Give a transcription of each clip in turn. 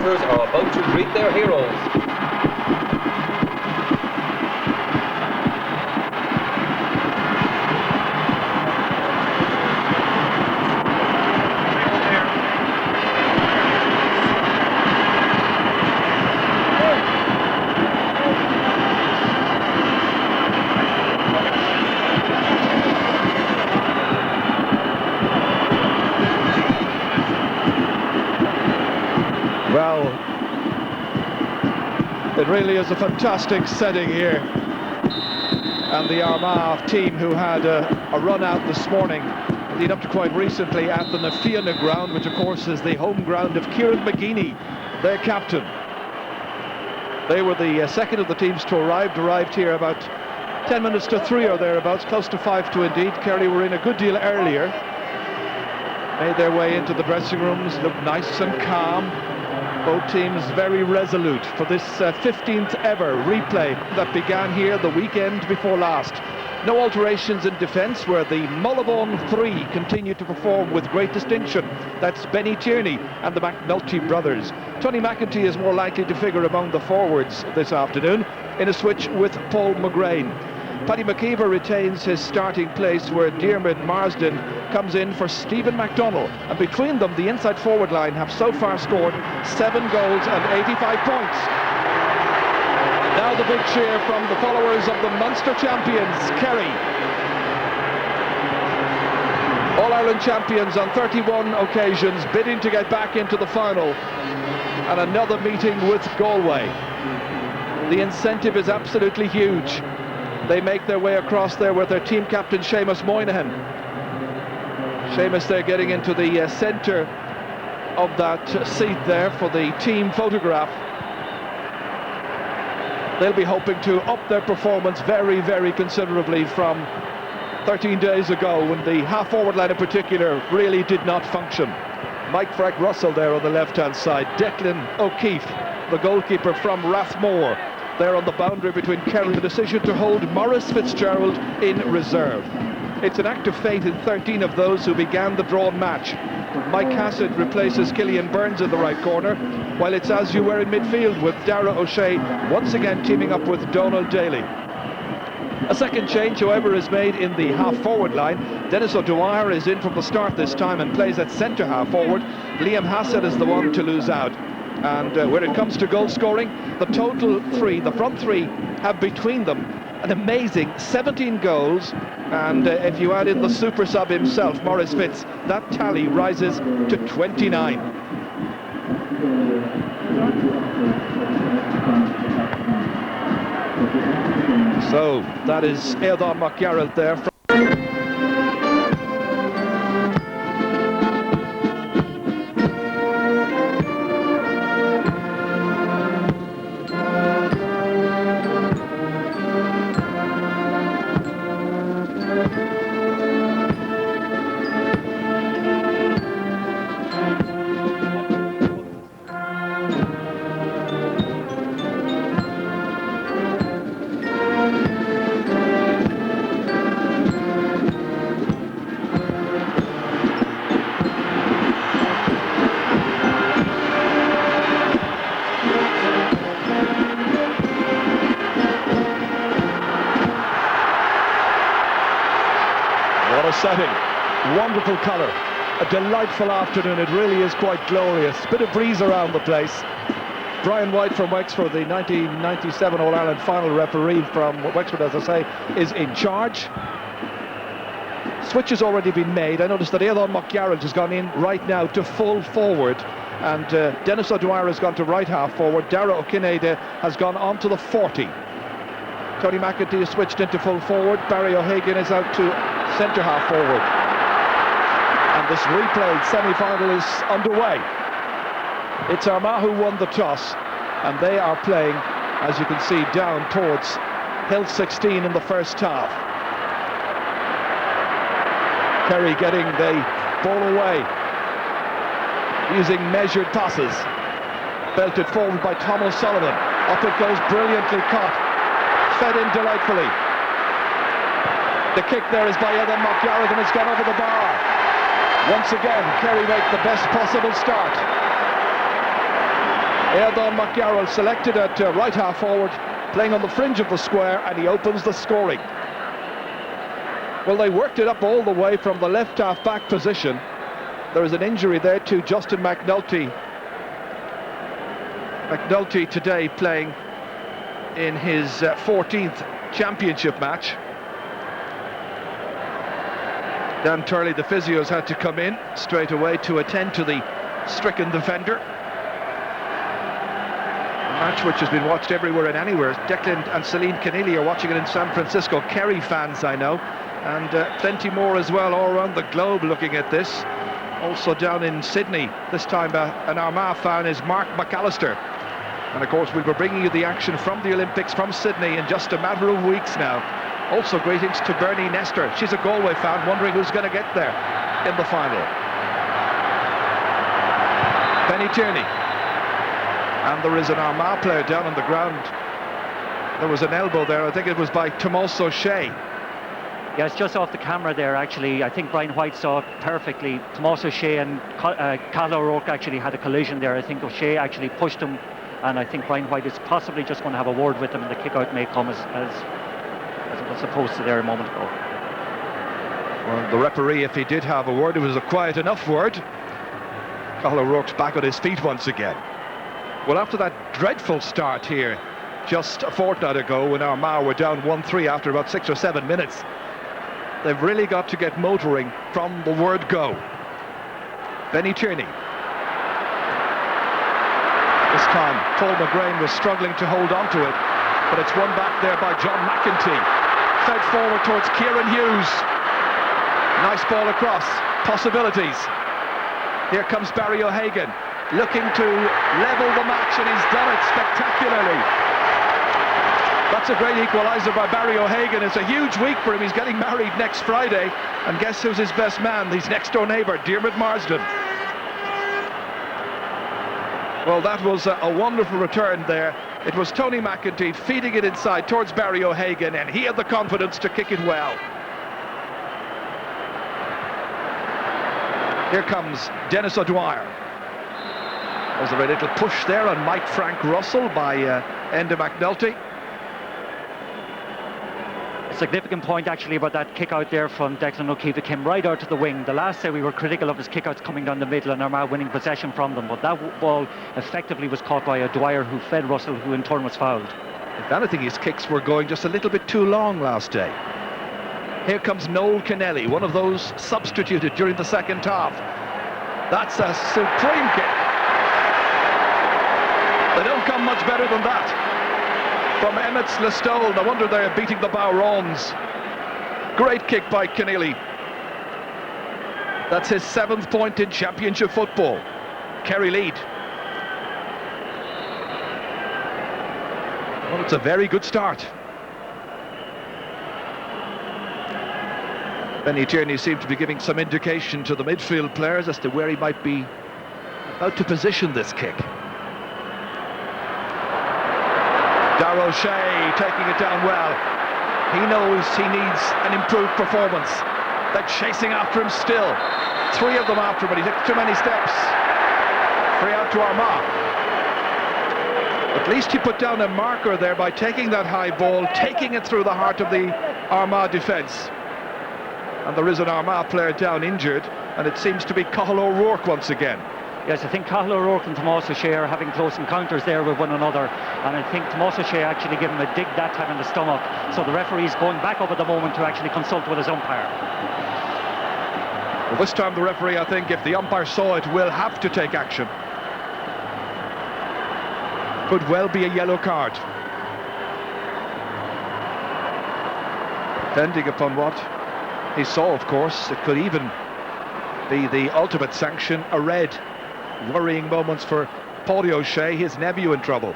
supporters are about to greet their heroes. Well, it really is a fantastic setting here. And the Armagh team, who had a run out this morning, lead up to quite recently at the Nafiana ground, which of course is the home ground of Kieran McGeaney, their captain. They were the second of the teams to arrived here about 10 minutes to 3 or thereabouts, close to 5 to indeed. Kerry were in a good deal earlier. Made their way into the dressing rooms, looked nice and calm. Both teams very resolute for this 15th ever replay that began here the weekend before last. No alterations in defence, where the Mullabone 3 continue to perform with great distinction. That's Benny Tierney and the McNulty brothers. Tony McEntee is more likely to figure among the forwards this afternoon in a switch with Paul McGrain. Paddy McKeever retains his starting place, where Diarmuid Marsden comes in for Stephen McDonnell. And between them, the inside forward line have so far scored 7 goals and 85 points. Now the big cheer from the followers of the Munster champions, Kerry. All-Ireland champions on 31 occasions, bidding to get back into the final. And another meeting with Galway. The incentive is absolutely huge. They make their way across there with their team captain, Seamus Moynihan. Seamus there getting into the centre of that seat there for the team photograph. They'll be hoping to up their performance very, very considerably from 13 days ago, when the half-forward line in particular really did not function. Mike Freck Russell there on the left-hand side. Declan O'Keefe, the goalkeeper from Rathmore, there on the boundary between Kerry. The decision to hold Maurice Fitzgerald in reserve. It's an act of fate in 13 of those who began the drawn match. Mike Hassett replaces Killian Burns in the right corner, while it's as you were in midfield, with Dara O'Shea once again teaming up with Donald Daly. A second change, however, is made in the half-forward line. Dennis O'Dwyer is in from the start this time and plays at centre half-forward. Liam Hassett is the one to lose out. And when it comes to goal scoring, the total three, the front three, have between them an amazing 17 goals. And if you add in the super sub himself, Maurice Fitz, that tally rises to 29. So that is Éadán McGarrett there. Setting, wonderful colour, a delightful afternoon. It really is quite glorious. Bit of breeze around the place. Brian White from Wexford, the 1997 All-Ireland final referee from Wexford, as I say, is in charge. Switch has already been made. I noticed that Éadán McGarrett has gone in right now to full forward, and Dennis O'Dwyer has gone to right half forward. Dara O'Kinade has gone on to the 40. Tony McEntee has switched into full forward. Barry O'Hagan is out to centre half forward. And this replayed semi-final is underway. It's Armagh who won the toss, and they are playing, as you can see, down towards Hill 16 in the first half. Kerry getting the ball away, using measured passes. Belted forward by Tom O'Sullivan. Up it goes, brilliantly caught. Fed in delightfully. The kick there is by Éadán McGarrett, and it's gone over the bar. Once again, Kerry make the best possible start. Airdon McGarrell selected at right half forward, playing on the fringe of the square, and he opens the scoring. Well, they worked it up all the way from the left half back position. There is an injury there to Justin McNulty. McNulty today playing in his 14th championship match. Dan Turley, the physios, had to come in straight away to attend to the stricken defender. A match which has been watched everywhere and anywhere. Declan and Celine Keneally are watching it in San Francisco. Kerry fans, I know, and plenty more as well all around the globe looking at this. Also down in Sydney, this time an Armagh fan is Mark McAllister. And of course we'll be bringing you the action from the Olympics from Sydney in just a matter of weeks now. Also greetings to Bernie Nestor. She's a Galway fan wondering who's going to get there in the final. Benny Tierney. And there is an Armagh player down on the ground. There was an elbow there, I think it was by Tomás O'Shea. Yeah, it's just off the camera there actually. I think Brian White saw it perfectly. Tomás O'Shea and Cathal O'Rourke actually had a collision there. I think O'Shea actually pushed him, and I think Brian White is possibly just going to have a word with him, and the kick-out may come as it was supposed to there a moment ago. Well, the referee, if he did have a word, it was a quiet enough word. Cathal O'Rourke's back on his feet once again. Well, after that dreadful start here just a fortnight ago when Armagh were down 1-3 after about 6 or 7 minutes, they've really got to get motoring from the word go. Benny Tierney. This time Paul McGrain was struggling to hold on to it, but it's won back there by John McEntee. Fed forward towards Kieran Hughes. Nice ball across. Possibilities. Here comes Barry O'Hagan, looking to level the match, and he's done it spectacularly. That's a great equaliser by Barry O'Hagan. It's a huge week for him. He's getting married next Friday, and guess who's his best man? His next door neighbour, Diarmuid Marsden. Well, that was a wonderful return there. It was Tony McEntee feeding it inside towards Barry O'Hagan, and he had the confidence to kick it well. Here comes Dennis O'Dwyer. There's a very little push there on Mike Frank Russell by Enda McNulty. A significant point actually about that kick out there from Declan O'Keefe. It came right out to the wing. The last day we were critical of his kick outs coming down the middle and Armagh winning possession from them, but that ball effectively was caught by O'Dwyer, who fed Russell, who in turn was fouled. If anything, his kicks were going just a little bit too long last day. Here comes Noel Kennelly, one of those substituted during the second half. That's a supreme kick. They don't come much better than that. From Emmett Listowel, no wonder they're beating the Bowrons. Great kick by Kennelly. That's his 7th point in championship football. Kerry lead. Well, it's a very good start. Benny Tierney seemed to be giving some indication to the midfield players as to where he might be about to position this kick. Darragh O'Shea taking it down well. He knows he needs an improved performance. They're chasing after him still. 3 of them after him, but he took too many steps. Free out to Armagh. At least he put down a marker there by taking that high ball, taking it through the heart of the Armagh defence. And there is an Armagh player down injured, and it seems to be Cathal O'Rourke once again. Yes, I think Cathal O'Rourke and Tomás O'Shea are having close encounters there with one another, and I think Tomás O'Shea actually gave him a dig that time in the stomach, so the referee's going back up at the moment to actually consult with his umpire. Well, this time the referee, I think, if the umpire saw it, will have to take action. Could well be a yellow card. Depending upon what he saw, of course, it could even be the ultimate sanction, a red. Worrying moments for Paulie O'Shea, his nephew in trouble.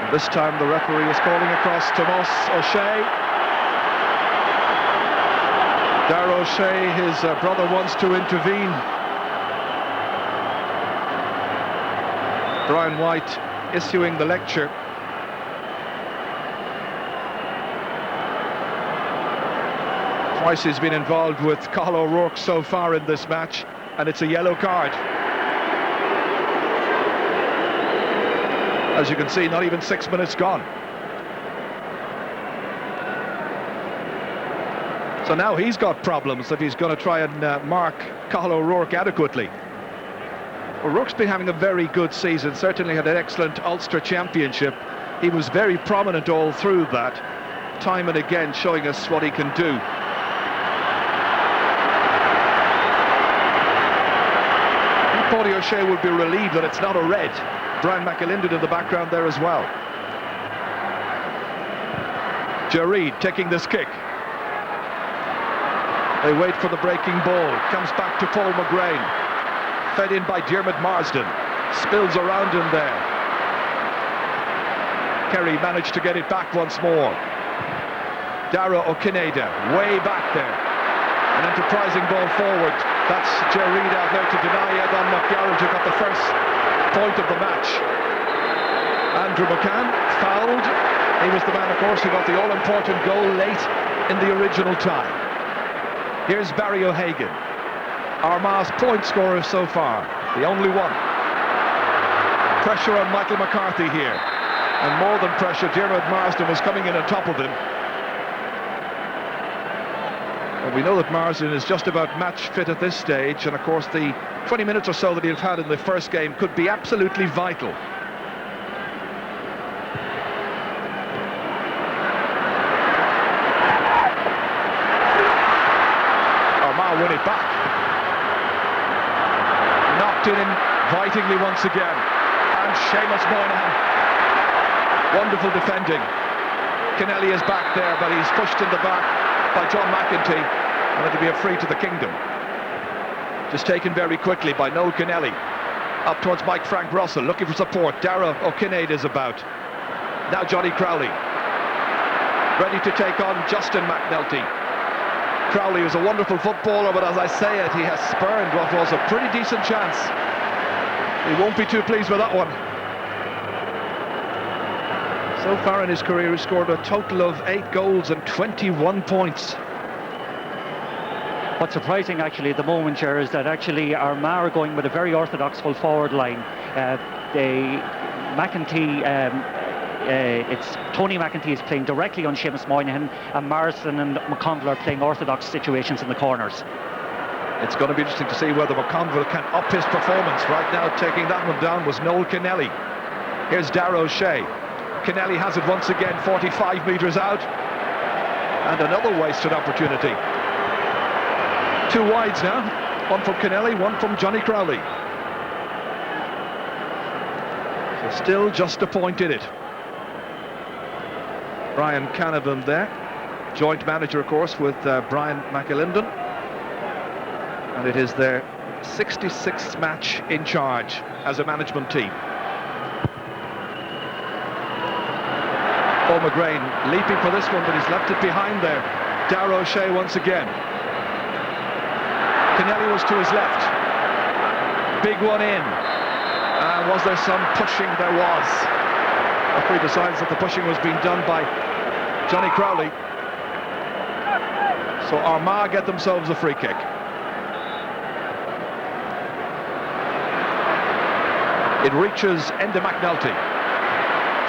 And this time the referee is calling across Tomás O'Shea. Darragh O'Shea, his brother, wants to intervene. Brian White issuing the lecture. Twice he's been involved with Cathal O'Rourke so far in this match, and it's a yellow card. As you can see, not even 6 minutes gone. So now he's got problems if he's going to try and mark Cathal O'Rourke adequately. O'Rourke's been having a very good season, certainly had an excellent Ulster Championship. He was very prominent all through that, time and again showing us what he can do. Paudie O'Shea would be relieved that it's not a red. Brian McAlinden in the background there as well. Jareed taking this kick. They wait for the breaking ball. Comes back to Paul McGrain. Fed in by Diarmuid Marsden. Spills around him there. Kerry managed to get it back once more. Dara O'Kineda way back there. An enterprising ball forward. That's Jareed out there to deny Egon McGarrett, who got the first point of the match. Andrew McCann fouled. He was the man, of course, who got the all-important goal late in the original time. Here's Barry O'Hagan, Armagh's point scorer so far, the only one. Pressure on Michael McCarthy here, and more than pressure, Diarmuid Marsden was coming in on top of him. And we know that Marsden is just about match fit at this stage, and of course the 20 minutes or so that he'll had in the first game could be absolutely vital. Win it back. Knocked in invitingly once again. And Seamus Moynihan. Wonderful defending. Kennelly is back there, but he's pushed in the back by John McEntee, and it'll be a free to the Kingdom. Just taken very quickly by Noel Kennelly. Up towards Mike Frank Russell, looking for support. Dara O'Kinade is about. Now Johnny Crowley. Ready to take on Justin McNulty. Crowley is a wonderful footballer, but as I say it, he has spurned what was a pretty decent chance. He won't be too pleased with that one. So far in his career, he's scored a total of 8 goals and 21 points. What's surprising actually at the moment, Ger, is that actually Armagh are going with a very orthodox full forward line. It's Tony McEntee is playing directly on Seamus Moynihan, and Marsden and McConville are playing orthodox situations in the corners. It's going to be interesting to see whether McConville can up his performance. Right now, taking that one down was Noel Kennelly. Here's Dara O'Shea. Kennelly has it once again, 45 metres out, and another wasted opportunity. 2 wides now, one from Kennelly, one from Johnny Crowley. So still just a point in it. Brian Canavan there, joint manager, of course, with Brian McAlinden. And it is their 66th match in charge as a management team. Paul McGrain leaping for this one, but he's left it behind there. Dara O'Shea once again. Kennelly was to his left. Big one in. Was there some pushing? There was. The referee decides that the pushing was being done by Johnny Crowley. So Armagh get themselves a free kick. It reaches Enda McNulty.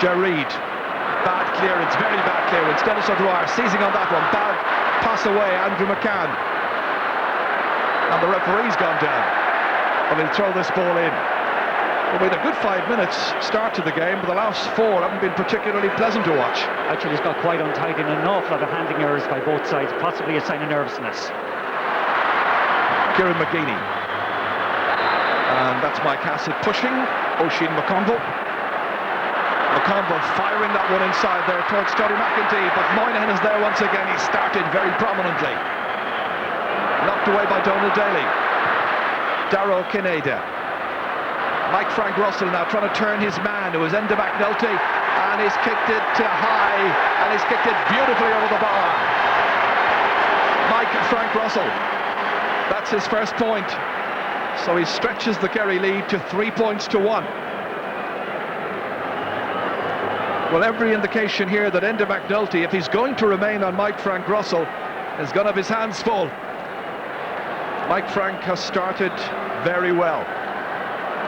Jareed. Bad clearance, very bad clearance. Dennis O'Dwyer seizing on that one. Bad pass away, Andrew McCann. And the referee's gone down. But he'll throw this ball in. Well, we had a good 5 minutes start to the game, but the last 4 haven't been particularly pleasant to watch. Actually, it's got quite untied and an awful lot of handling errors by both sides, possibly a sign of nervousness. Kieran McGeaney. And that's Mike Hassett pushing. Oisin McConville. McConville firing that one inside there towards Tony McEntee, but Moynihan is there once again. He started very prominently. Knocked away by Donald Daly. Dara O'Kineda. Mike Frank Russell now trying to turn his man, who is Enda McNulty, and he's kicked it to high, and he's kicked it beautifully over the bar. Mike Frank Russell, that's his first point. So he stretches the Kerry lead to 3 points to 1. Well, every indication here that Enda McNulty, if he's going to remain on Mike Frank Russell, is going to have his hands full. Mike Frank has started very well.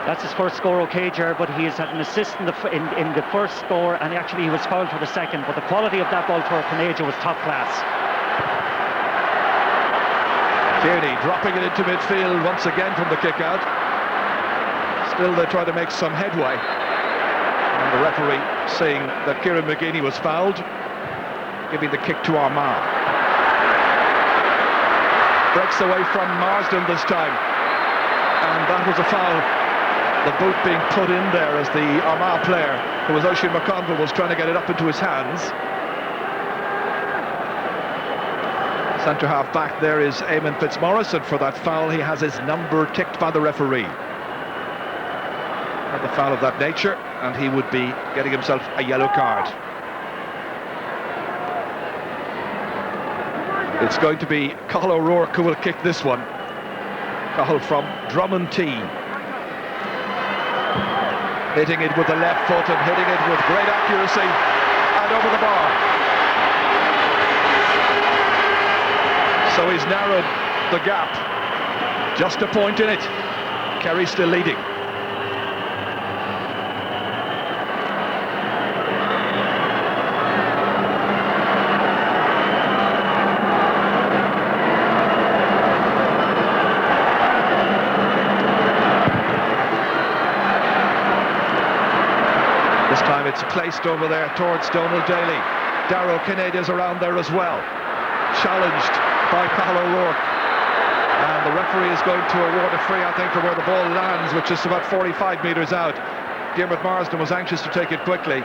That's his first score, okay, Ger, but he has had an assist in the first score, and actually he was fouled for the second. But the quality of that ball for Canada was top class. Kearney dropping it into midfield once again from the kick out. Still they try to make some headway. And the referee saying that Kieran McGeeney was fouled, giving the kick to Armagh. Breaks away from Marsden this time. And that was a foul. The boot being put in there as the Armagh player, who was Oisin McConville, was trying to get it up into his hands. Centre half back there is Eamon Fitzmaurice, and for that foul he has his number ticked by the referee. And the foul of that nature, and he would be getting himself a yellow card. It's going to be Cathal O'Rourke who will kick this one. Cathal from Drummond T. Hitting it with the left foot and hitting it with great accuracy and over the bar. So he's narrowed the gap. Just a point in it. Kerry still leading. This time it's placed over there towards Donald Daly. Darrow Kinnedy's around there as well. Challenged by Cathal O'Rourke. And the referee is going to award a free, I think, for where the ball lands, which is about 45 metres out. Diarmuid Marsden was anxious to take it quickly.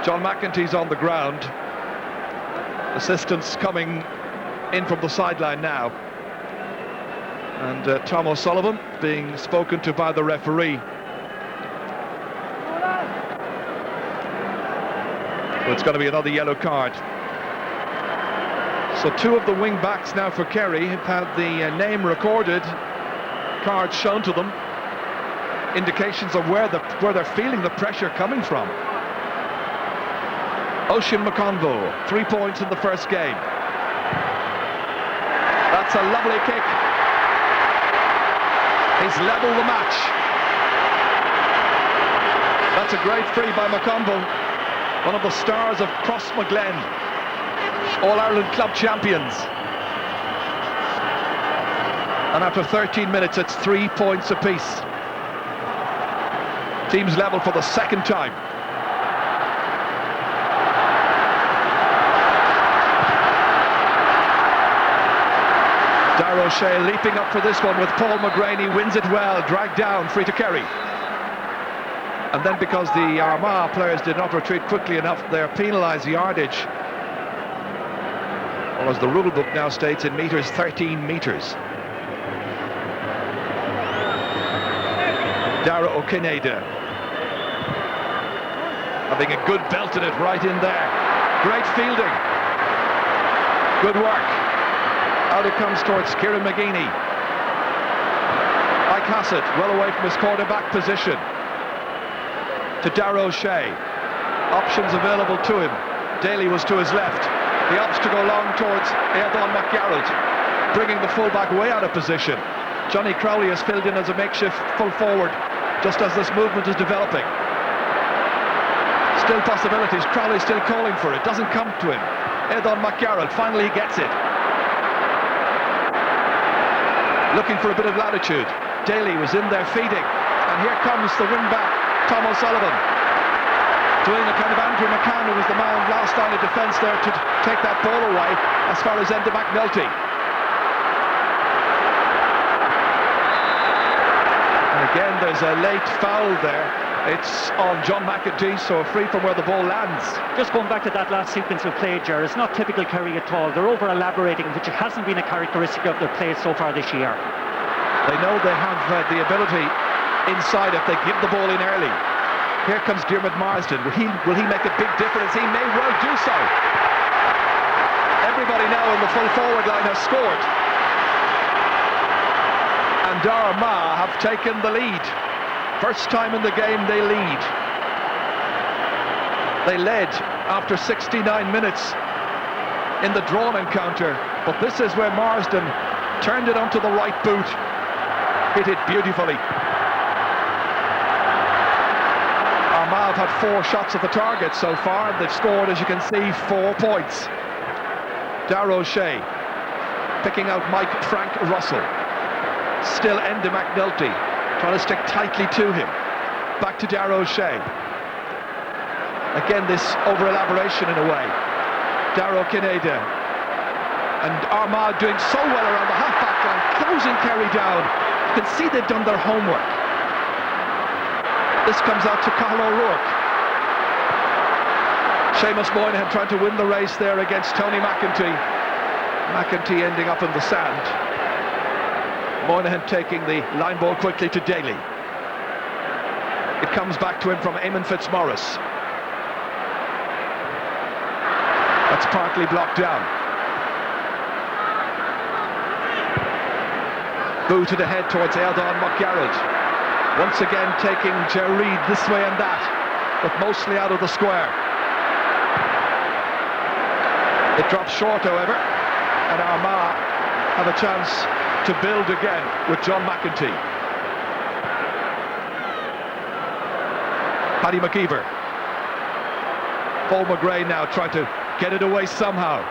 John McEntee's on the ground. Assistants coming in from the sideline now. And Tom O'Sullivan being spoken to by the referee. So it's going to be another yellow card. So two of the wing backs now for Kerry have had the name recorded, cards shown to them, indications of where they're feeling the pressure coming from. Oisin McConville, 3 points in the first game. That's a lovely kick. He's levelled the match. That's a great free by McConville, one of the stars of Crossmaglen, All-Ireland club champions. And after 13 minutes, it's 3 points apiece. Teams level for the second time. Darragh O'Shea leaping up for this one with Paul McGraney, wins it well, dragged down, free to Kerry. And then because the Armagh players did not retreat quickly enough, they're penalised yardage. Or as the rule book now states, in metres, 13 metres. Darragh O'Kinneida having a good belt in it right in there. Great fielding. Good work. Out it comes towards Kieran McGeeney. Mike Hassett well away from his quarterback position. To Darragh O'Shea. Options available to him. Daly was to his left. The ops to go long towards Airdon McGarrett, bringing the fullback way out of position. Johnny Crowley has filled in as a makeshift full forward, just as this movement is developing. Still possibilities. Crowley still calling for it. Doesn't come to him. Airdon McGarrett finally gets it. Looking for a bit of latitude. Daly was in there feeding, and here comes the wing-back, Tom O'Sullivan, doing a kind of Andrew McCann, who was the man last line of defence there to take that ball away as far as Enda McNulty. And again, there's a late foul there. It's on John McEntee, so free from where the ball lands. Just going back to that last sequence of play, Ger, it's not typical Kerry at all. They're over-elaborating, which hasn't been a characteristic of their play so far this year. They know they have the ability inside if they give the ball in early. Here comes Diarmuid Marsden. Will he make a big difference? He may well do so. Everybody now in the full forward line has scored. And Armagh have taken the lead. First time in the game they lead. They led after 69 minutes in the drawn encounter. But this is where Marsden turned it onto the right boot. Hit it beautifully. have had 4 shots at the target so far, and they've scored, as you can see, 4 points. Darragh O'Shea picking out Frank Russell. Still Enda McNulty trying to stick tightly to him. Back to Darragh O'Shea. Again, this over-elaboration in a way. Darragh Kineda. And Armagh doing so well around the half-back line, closing Kerry down. You can see they've done their homework. This comes out to Cathal O'Rourke. Seamus Moynihan trying to win the race there against Tony McEntee. McEntee ending up in the sand. Moynihan taking the line ball quickly to Daly. It comes back to him from Eamon Fitzmaurice. That's partly blocked down. Booted ahead towards Eildon McGarrett. Once again taking Jerry this way and that, but mostly out of the square. It drops short, however, and Armagh have a chance to build again with John McEntee. Paddy McKeever. Paul McGray now trying to get it away somehow.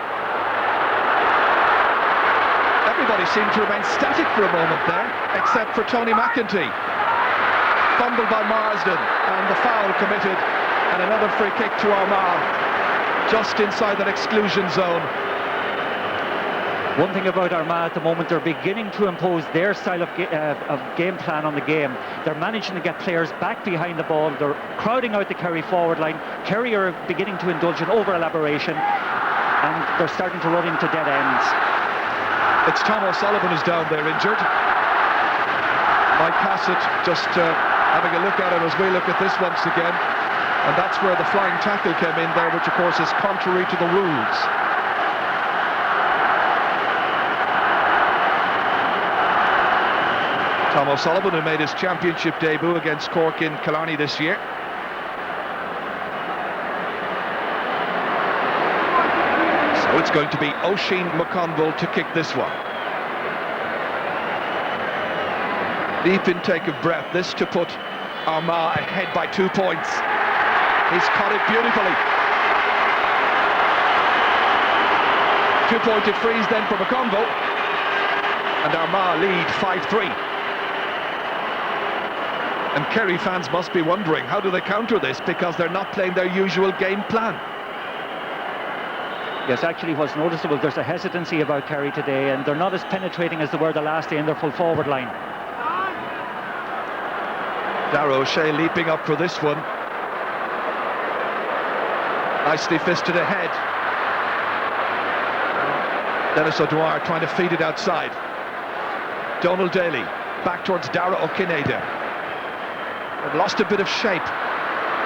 Everybody seemed to remain static for a moment there, except for Tony McEntee. Fumbled by Marsden, and the foul committed, and another free kick to Armagh, just inside that exclusion zone. One thing about Armagh at the moment, they're beginning to impose their style of game plan on the game. They're managing to get players back behind the ball. They're crowding out the Kerry forward line. Kerry are beginning to indulge in over-elaboration, and they're starting to run into dead ends. It's Tom O'Sullivan who's down there injured. Mike Hassett just having a look at it as we look at this once again. And that's where the flying tackle came in there, which of course is contrary to the rules. Tom O'Sullivan, who made his championship debut against Cork in Killarney this year. So it's going to be Oisin McConville to kick this one. Deep intake of breath, this to put Armagh ahead by 2 points. He's caught it beautifully. 2-pointed freeze then for McConville. And Armagh lead 5-3. And Kerry fans must be wondering, how do they counter this? Because they're not playing their usual game plan. Yes, actually what's noticeable, there's a hesitancy about Kerry today, and they're not as penetrating as they were the last day in their full forward line. Darragh O'Shea leaping up for this one. Nicely fisted ahead. Dennis O'Dwyer trying to feed it outside. Donald Daly back towards Darragh O'Kineda. They've lost a bit of shape.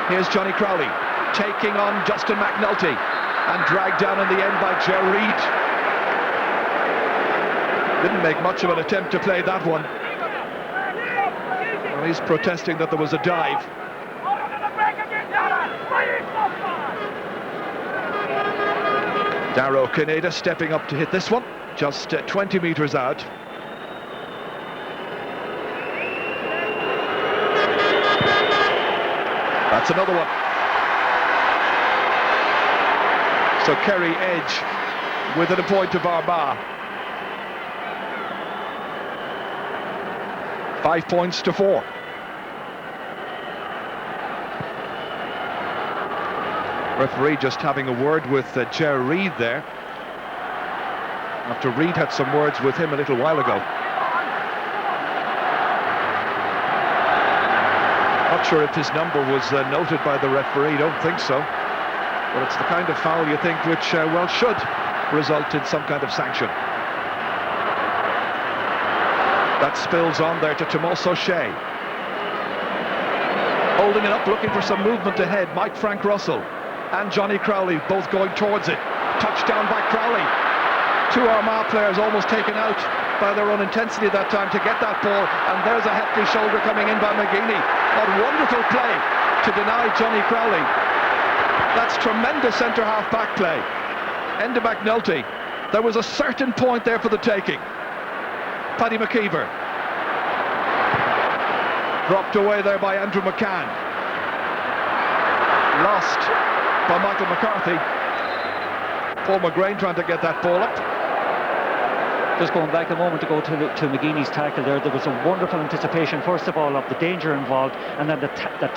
Here's Johnny Crowley taking on Justin McNulty and dragged down in the end by Ger Reid. Didn't make much of an attempt to play that one. Well, he's protesting that there was a dive. Darragh O'Kineda stepping up to hit this one, just 20 metres out. That's another one. So Kerry edge within a point of Armagh. 5 points to 4. Referee just having a word with Ger Reid there, after Reid had some words with him a little while ago. Not sure if his number was noted by the referee, don't think so. But it's the kind of foul you think which, well, should result in some kind of sanction. That spills on there to Tomas O'Shea. Holding it up, looking for some movement ahead. Frank Russell and Johnny Crowley both going towards it. Touchdown by Crowley. 2 Armagh players almost taken out by their own intensity that time to get that ball, and there's a hefty shoulder coming in by McGeaney. What wonderful play to deny Johnny Crowley. That's tremendous centre-half back play. Enda McNulty. There was a certain point there for the taking. Paddy McKeever. Dropped away there by Andrew McCann. lost by Michael McCarthy. Paul McGrain trying to get that ball up. Just going back a moment ago to McGeeney's tackle there was a wonderful anticipation, first of all, of the danger involved, and then the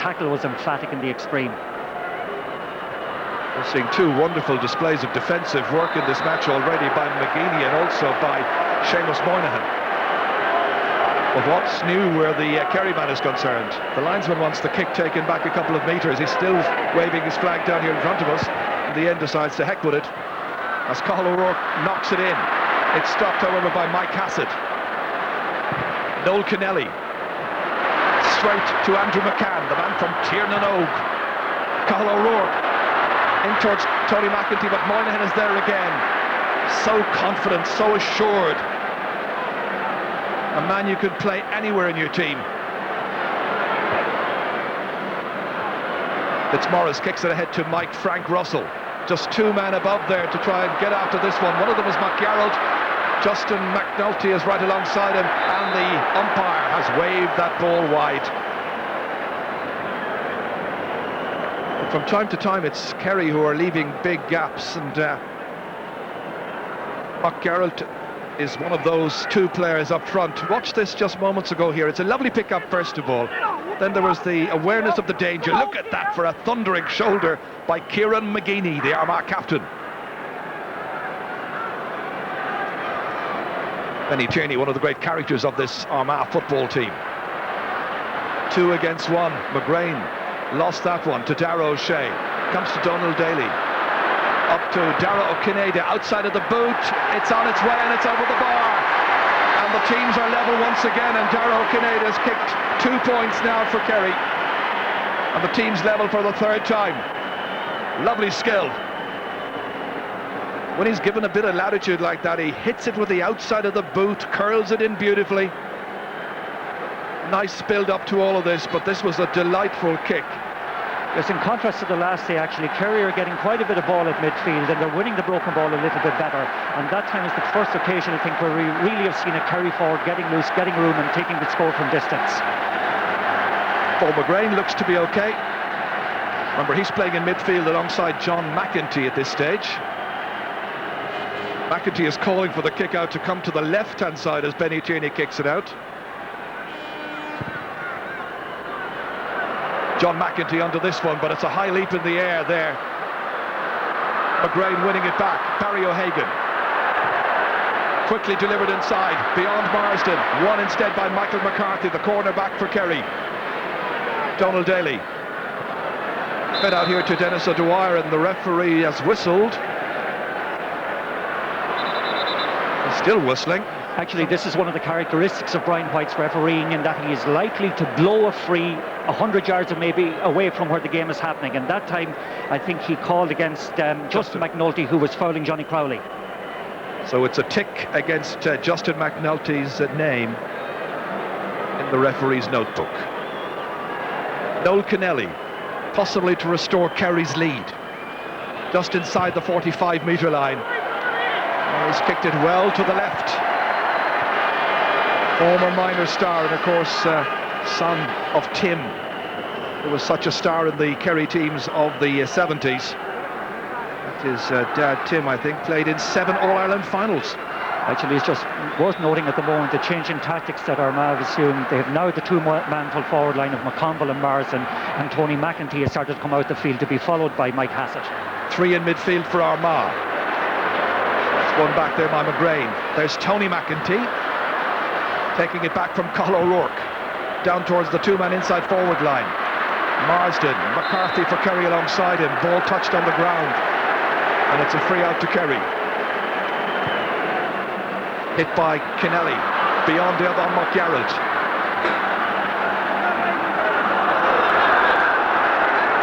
tackle was emphatic in the extreme. We're seeing two wonderful displays of defensive work in this match already by McGeeney and also by Seamus Moynihan. But what's new where the Kerry man is concerned? The linesman wants the kick taken back a couple of metres. He's still waving his flag down here in front of us. In the end decides to heck with it as Cathal O'Rourke knocks it in. It's stopped, however, by Mike Hassett. Noel Kennelly. Straight to Andrew McCann, the man from Tiernan Oak. Cathal O'Rourke in towards Tony McEntee, but Moynihan is there again. So confident, so assured. A man you could play anywhere in your team. Fitzmaurice kicks it ahead to Mike Frank Russell. Just two men above there to try and get after this one. One of them is McGarrett. Justin McNulty is right alongside him, and the umpire has waved that ball wide. But from time to time it's Kerry who are leaving big gaps, and McGarrett is one of those two players up front. Watch this just moments ago here. It's a lovely pick-up first of all. Then there was the awareness of the danger. Look at that for a thundering shoulder by Kieran McGeeney, the Armagh captain. Benny Tierney, one of the great characters of this Armagh football team. 2 against 1. McGrain lost that one to Darragh O'Shea. Comes to Donald Daly. Up to Dara O'Kineda, outside of the boot. It's on its way and it's over the bar. And the teams are level once again, and Dara O'Kineda has kicked 2 points now for Kerry. And the team's level for the third time. Lovely skill. When he's given a bit of latitude like that, he hits it with the outside of the boot, curls it in beautifully. Nice build up to all of this, but this was a delightful kick. Yes, in contrast to the last day, actually, Kerry are getting quite a bit of ball at midfield, and they're winning the broken ball a little bit better. And that time is the first occasion, I think, where we really have seen a Kerry forward getting loose, getting room, and taking the score from distance. Paul McGrain looks to be okay. Remember, he's playing in midfield alongside John McEntee at this stage. McEntee is calling for the kick out to come to the left-hand side as Benny Tierney kicks it out. John McEntee under this one, but it's a high leap in the air there. McGrain winning it back. Barry O'Hagan. Quickly delivered inside, beyond Marsden. Won instead by Michael McCarthy, the corner back for Kerry. Donald Daly. Fed out here to Dennis O'Dwyer, and the referee has whistled. He's still whistling. Actually, this is one of the characteristics of Brian White's refereeing, in that he is likely to blow a free 100 yards or maybe away from where the game is happening. And that time, I think he called against Justin McNulty, who was fouling Johnny Crowley. So it's a tick against Justin McNulty's name in the referee's notebook. Noel Kennelly, possibly to restore Kerry's lead. Just inside the 45-metre line. He's kicked it well to the left. Former minor star, and of course son of Tim, who was such a star in the Kerry teams of the 70s. That is dad Tim, I think, played in 7 All-Ireland finals. Actually, it's just worth noting at the moment the change in tactics that Armagh have assumed. They have now the two-man full forward line of McConville and Marsden, and Tony McEntee has started to come out the field, to be followed by Mike Hassett. 3 in midfield for Armagh. That's one back there by McGrain. There's Tony McEntee. Taking it back from Cathal O'Rourke, down towards the two-man inside forward line. Marsden, McCarthy for Kerry alongside him. Ball touched on the ground, and it's a free out to Kerry. Hit by Kennelly, beyond the other McGarrett.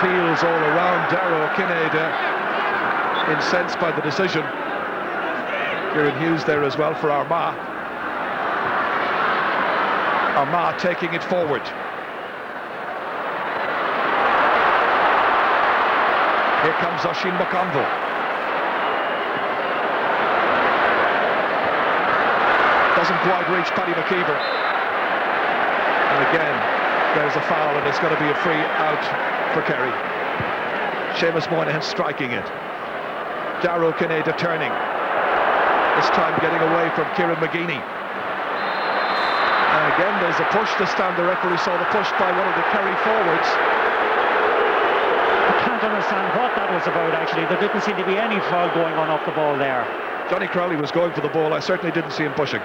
Peels all around Darragh O'Kineda, incensed by the decision. Kieran Hughes there as well for Armagh. Armagh taking it forward. Here comes Oisin McConville. Doesn't quite reach Paddy McKeever. And again, there's a foul, and it's going to be a free out for Kerry. Seamus Moynihan striking it. Darragh Kinnaird turning. This time getting away from Kieran McGeeney. And again there's a push. This time the referee saw the push by one of the Kerry forwards. I can't understand what that was about, actually. There didn't seem to be any foul going on off the ball there. Johnny Crowley was going for the ball. I certainly didn't see him pushing.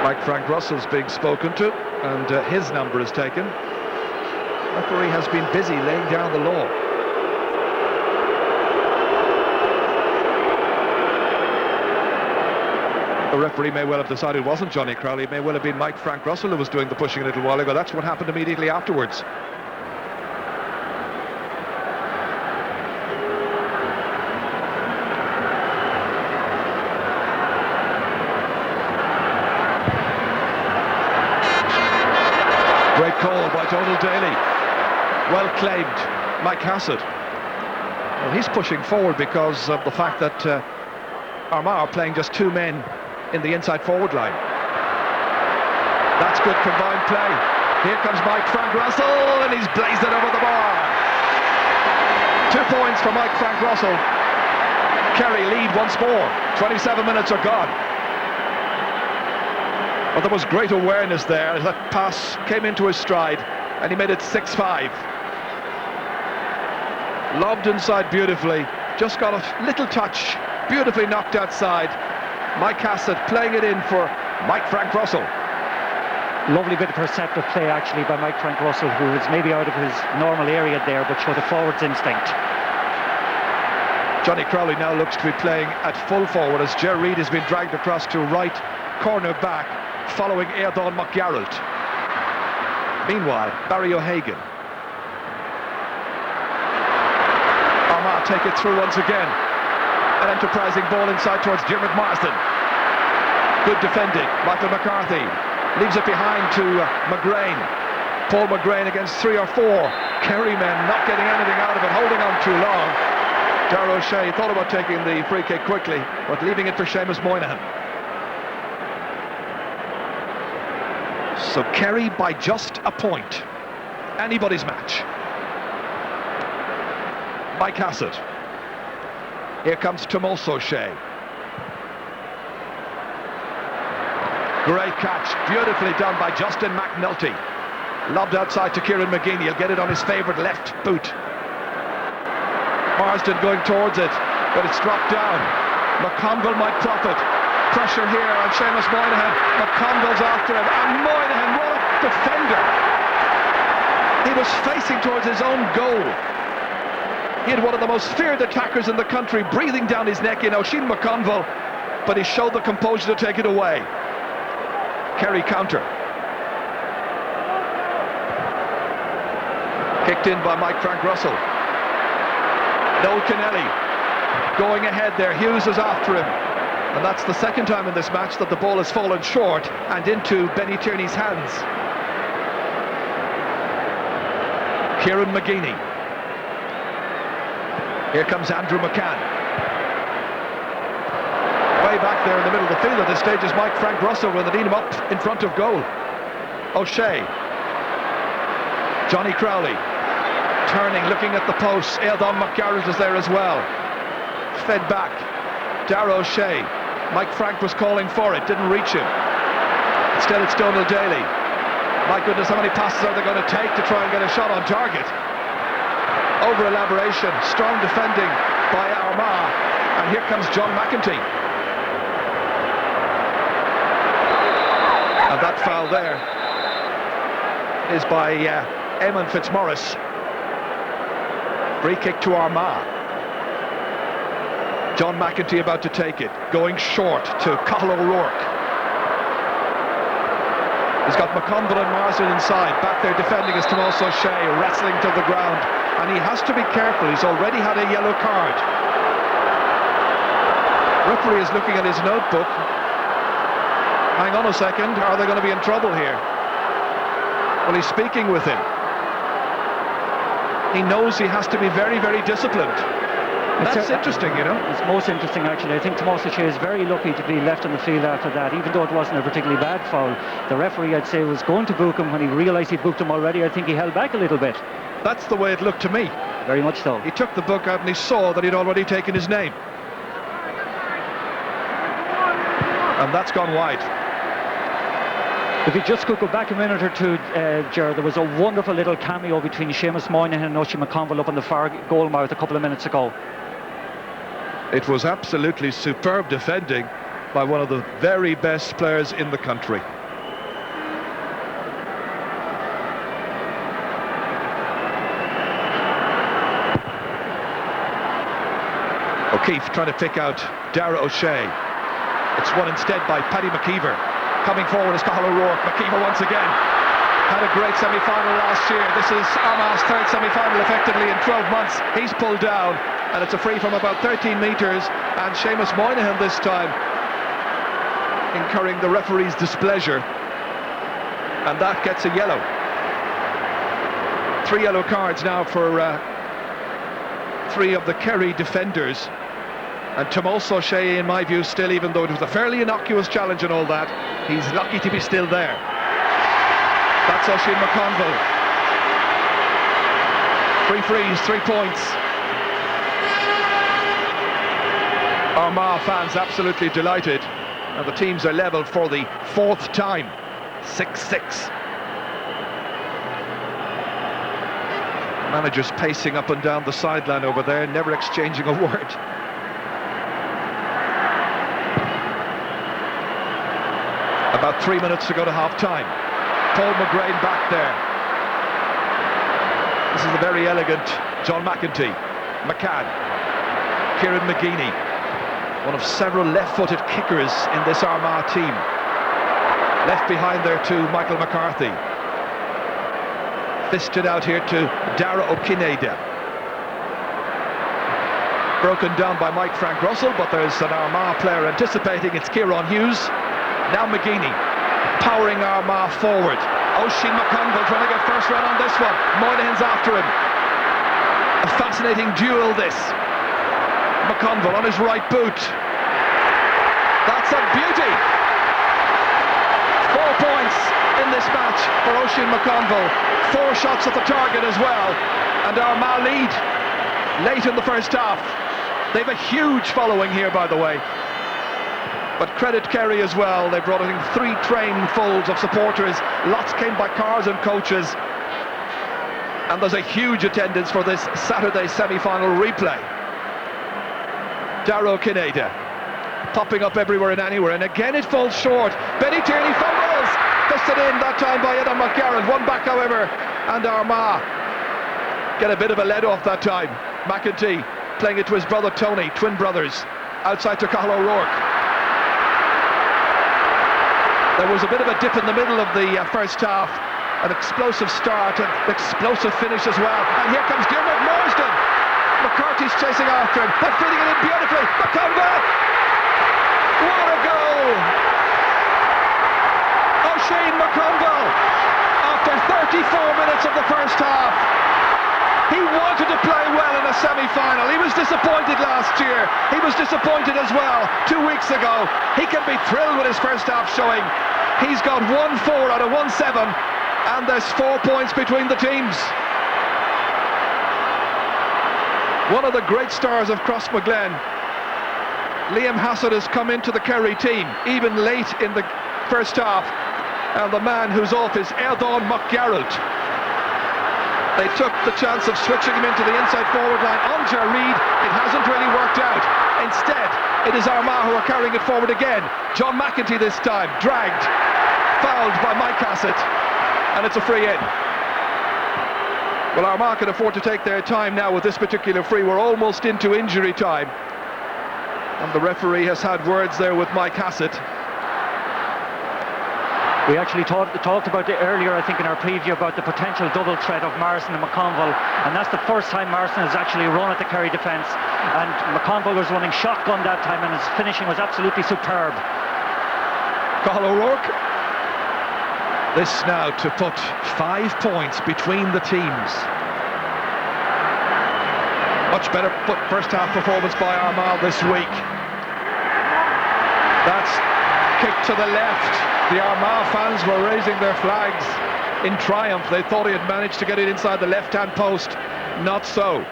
Mike Frank Russell's being spoken to, and his number is taken. Referee has been busy laying down the law. The referee may well have decided it wasn't Johnny Crowley. It may well have been Mike Frank Russell who was doing the pushing a little while ago. That's what happened immediately afterwards. Great call by Donald Daly. Well claimed, Mike Hassett. Well, he's pushing forward because of the fact that Armagh are playing just two men in the inside forward line. That's good combined play. Here comes Mike Frank Russell, and he's blazed it over the bar. 2 points for Mike Frank Russell. Kerry lead once more. 27 minutes are gone. But there was great awareness there as that pass came into his stride, and he made it 6-5. Lobbed inside beautifully, just got a little touch, beautifully knocked outside. Mike Hassett playing it in for Mike Frank Russell. Lovely bit of perceptive play, actually, by Mike Frank Russell, who was maybe out of his normal area there, but showed a forward's instinct. Johnny Crowley now looks to be playing at full forward as Ger Reid has been dragged across to right corner back, following Airdán McGarrett. Meanwhile, Barry O'Hagan. Armagh take it through once again. An enterprising ball inside towards Diarmuid Marsden. Good defending. Michael McCarthy leaves it behind to McGrain. Paul McGrain against 3 or 4 Kerry men, not getting anything out of it, holding on too long. Darragh O'Shea thought about taking the free kick quickly, but leaving it for Seamus Moynihan. So Kerry by just a point. Anybody's match. Mike Hassett. Here comes Tomás O'Shea. Great catch, beautifully done by Justin McNulty. Lobbed outside to Kieran McGeeney. He'll get it on his favourite left boot. Marsden going towards it, but it's dropped down. McConville might profit. Pressure here on Seamus Moynihan. McConville's after him, and Moynihan, what a defender! He was facing towards his own goal. He had one of the most feared attackers in the country breathing down his neck in Oisin McConville, but he showed the composure to take it away. Kerry counter. Kicked in by Mike Frank Russell. Noel Kennelly going ahead there. Hughes is after him. And that's the second time in this match that the ball has fallen short and into Benny Tierney's hands. Kieran McGeeney. Here comes Andrew McCann. Way back there in the middle of the field at this stage is Mike Frank Russell with the lead him up in front of goal. O'Shea. Johnny Crowley. Turning, looking at the posts. Airdán McGarrett is there as well. Fed back. Darragh O'Shea. Mike Frank was calling for it, didn't reach him. Instead it's Donald Daly. My goodness, how many passes are they going to take to try and get a shot on target? Over elaboration, strong defending by Armagh, and here comes John McEntee. And that foul there is by Eamon Fitzmaurice. Free kick to Armagh. John McEntee about to take it, going short to Cathal O'Rourke. He's got McConville and Marsden inside. Back there defending is Tomás O'Shea, wrestling to the ground. And he has to be careful, he's already had a yellow card. Referee is looking at his notebook. Hang on a second, are they going to be in trouble here? Well, he's speaking with him. He knows he has to be very, very disciplined. That's interesting, you know. It's most interesting, actually. I think Tomás O'Shea is very lucky to be left on the field after that, even though it wasn't a particularly bad foul. The referee, I'd say, was going to book him. When he realised he'd booked him already, I think he held back a little bit. That's the way it looked to me. Very much so. He took the book out and he saw that he'd already taken his name. And that's gone wide. If we just could go back a minute or two, Ger, there was a wonderful little cameo between Seamus Moynihan and Oisin McConville up on the far goal mouth a couple of minutes ago. It was absolutely superb defending by one of the very best players in the country. O'Keefe trying to pick out Dara O'Shea. It's won instead by Paddy McKeever. Coming forward is Cathal O'Rourke. McKeever once again had a great semi-final last year. This is Armagh's third semi-final effectively in 12 months. He's pulled down and it's a free from about 13 metres, and Seamus Moynihan this time incurring the referee's displeasure, and that gets a yellow. 3 yellow cards now for 3 of the Kerry defenders. And Tomás O'Shea, in my view, still, even though it was a fairly innocuous challenge and all that, he's lucky to be still there. That's Oisin McConville. 3 frees, 3 points. Armagh fans absolutely delighted. And the teams are level for the 4th time. 6-6. Managers pacing up and down the sideline over there, never exchanging a word. About 3 minutes to go to half-time. Paul McGrain back there. This is the very elegant John McEntee. McCann. Kieran McGeeney. One of several left-footed kickers in this Armagh team. Left behind there to Michael McCarthy. Fisted out here to Dara O'Kineda. Broken down by Mike Frank Russell, but there's an Armagh player anticipating. It's Kieran Hughes. Now McGeeney, powering Armagh forward. Oisin McConville trying to get first run on this one. Moynihan's after him. A fascinating duel this. McConville on his right boot. That's a beauty. 4 points in this match for Oisin McConville. 4 shots at the target as well. And Armagh lead late in the first half. They've a huge following here, by the way. But credit Kerry as well. They brought in 3 trainfuls of supporters. Lots came by cars and coaches. And there's a huge attendance for this Saturday semi-final replay. Dara O'Kineda popping up everywhere and anywhere. And again it falls short. Benny Tierney fumbles. Fisted in that time by Adam McGarrett. One back, however. And Armagh get a bit of a lead off that time. McEntee playing it to his brother Tony. Twin brothers. Outside to Cathal O'Rourke. There was a bit of a dip in the middle of the first half. An explosive start, an explosive finish as well. And here comes Diarmuid Marsden. McCarthy's chasing after him. They're feeding it in beautifully. McConville! What a goal! Oisin McConville, after 34 minutes of the first half. He wanted to play well in a semi-final. He was disappointed last year. He was disappointed as well 2 weeks ago. He can be thrilled with his first half showing. He's got 1-4 out of 1-7, and there's 4 points between the teams. One of the great stars of Crossmaglen, Liam Hassett, has come into the Kerry team, even late in the first half. And the man who's off is Erdon McGarrett. They took the chance of switching him into the inside forward line on Reid. It hasn't really worked out. Instead, it is Armagh who are carrying it forward again. John McEntee this time, dragged, fouled by Mike Hassett, and it's a free in. Well, Armagh can afford to take their time now with this particular free. We're almost into injury time. And the referee has had words there with Mike Hassett. We actually talked about it earlier, I think, in our preview about the potential double threat of Morrison and McConville, and that's the first time Morrison has actually run at the Kerry defence, and McConville was running shotgun that time, and his finishing was absolutely superb. Cathal O'Rourke. This now to put 5 points between the teams. But Much better first half performance by Armagh this week. That's kicked to the left. The Armagh fans were raising their flags in triumph. They thought he had managed to get it inside the left-hand post. Not so.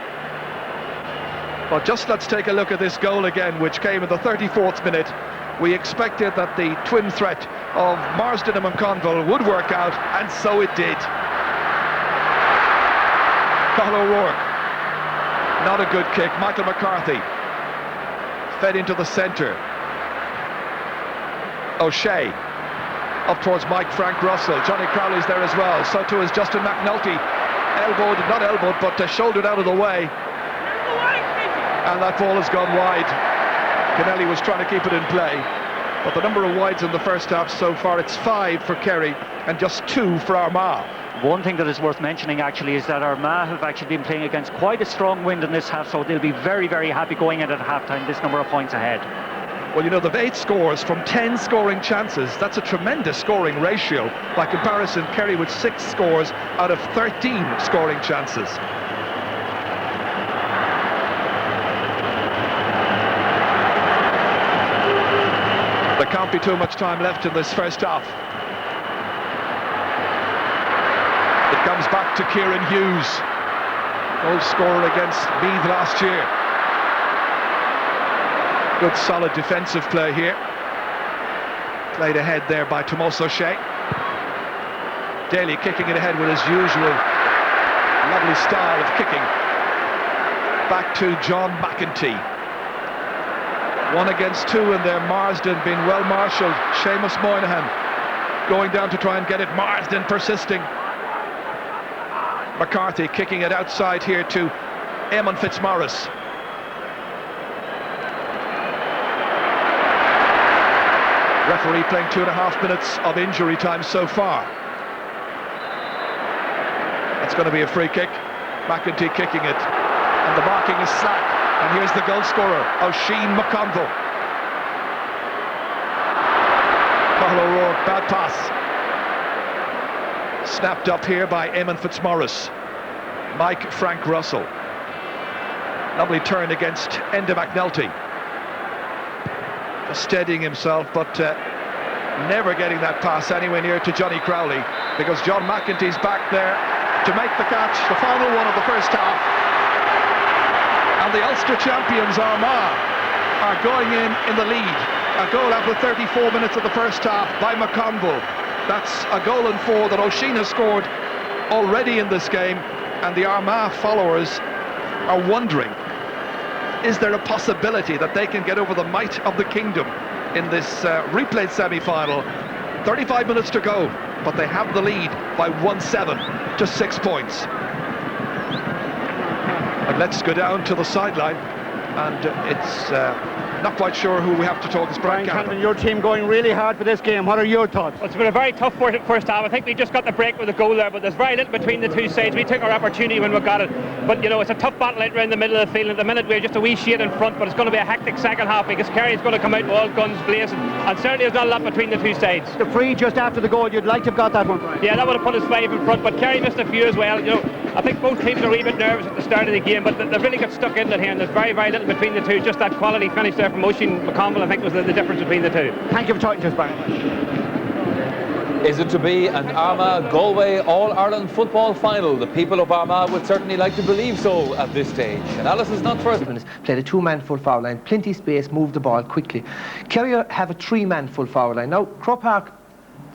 But just let's take a look at this goal again, which came in the 34th minute. We expected that the twin threat of Marsden and McConville would work out, and so it did. Cathal O'Rourke, not a good kick. Michael McCarthy fed into the centre. O'Shea up towards Frank Russell. Johnny Crowley's there as well. So too is Justin McNulty. Not elbowed, but shouldered out of the way. And that ball has gone wide. Kennelly was trying to keep it in play. But the number of wides in the first half so far, it's 5 for Kerry and just 2 for Armagh. One thing that is worth mentioning actually is that Armagh have actually been playing against quite a strong wind in this half, so they'll be very, very happy going in at half-time, this number of points ahead. Well, you know, they've 8 scores from 10 scoring chances. That's a tremendous scoring ratio. By comparison, Kerry with 6 scores out of 13 scoring chances. There can't be too much time left in this first half. It comes back to Kieran Hughes, goal scorer against Meath last year. Good solid defensive play here. Played ahead there by Tomás O'Shea. Daly kicking it ahead with his usual lovely style of kicking. Back to John McEntee. 1 against 2 in there. Marsden being well marshalled. Seamus Moynihan going down to try and get it. Marsden persisting. McCarthy kicking it outside here to Eamon Fitzmaurice. Referee playing 2.5 minutes of injury time so far. That's going to be a free kick. McEntee kicking it. And the marking is slack. And here's the goal scorer, Oisin McConville. Cathal O'Rourke, bad pass. Snapped up here by Eamon Fitzmaurice. Frank Russell. Lovely turn against Enda McNulty. Steadying himself, but never getting that pass anywhere near to Johnny Crowley, because John McEntee's back there to make the catch, the final one of the first half. And the Ulster champions Armagh are going in the lead. A goal after 34 minutes of the first half by McConville. That's a goal and 4 that Oisin has scored already in this game, and the Armagh followers are wondering, is there a possibility that they can get over the might of the kingdom in this replayed semi-final? 35 minutes to go, but they have the lead by 1-7 to 6 points. And let's go down to the sideline, and it's not quite sure who we have to talk. It's Brian Campbell. Your team going really hard for this game. What are your thoughts? Well, it's been a very tough first half. I think we just got the break with a goal there, but there's very little between the two sides. We took our opportunity when we got it, but you know, it's a tough battle out around the middle of the field. At the minute we're just a wee shade in front, but it's going to be a hectic second half because Kerry's going to come out with all guns blazing, and certainly there's not a lot between the two sides. The free just after the goal, you'd like to have got that one, Brian. Yeah, that would have put us 5 in front, but Kerry missed a few as well. You know, I think both teams are a wee bit nervous at the start of the game, but they've really got stuck in it here, and there's very, very little between the two. Just that quality finish there from Oisin McConville, I think, was the difference between the two. Thank you for talking to us, Brian. Is it to be an Armagh-Galway All-Ireland football final? The people of Armagh would certainly like to believe so at this stage. Analysis not first. Played a 2-man full forward line, plenty space, moved the ball quickly. Kerry have a 3-man full forward line. Now, Croke Park